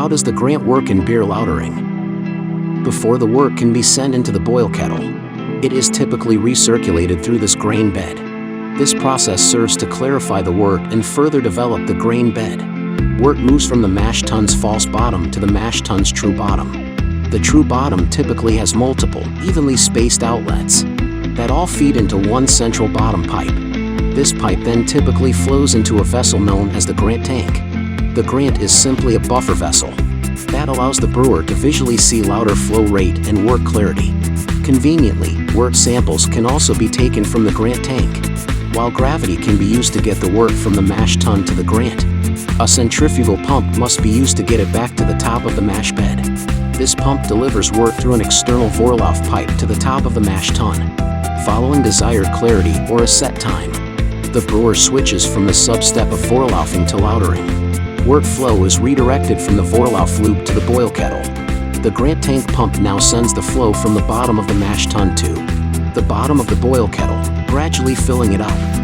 How does the grant work in beer lautering? Before the wort can be sent into the boil kettle, it is typically recirculated through this grain bed. This process serves to clarify the wort and further develop the grain bed. Wort moves from the mash tun's false bottom to the mash tun's true bottom. The true bottom typically has multiple, evenly spaced outlets that all feed into one central bottom pipe. This pipe then typically flows into a vessel known as the grant tank. The grant is simply a buffer vessel that allows the brewer to visually see lauter flow rate and wort clarity. Conveniently, wort samples can also be taken from the grant tank, while gravity can be used to get the wort from the mash tun to the grant. A centrifugal pump must be used to get it back to the top of the mash bed. This pump delivers wort through an external Vorlauf pipe to the top of the mash tun. Following desired clarity or a set time, the brewer switches from the sub-step of Vorlaufing to lautering. Wort flow is redirected from the Vorlauf loop to the boil kettle. The grant tank pump now sends the flow from the bottom of the mash tun to the bottom of the boil kettle, gradually filling it up.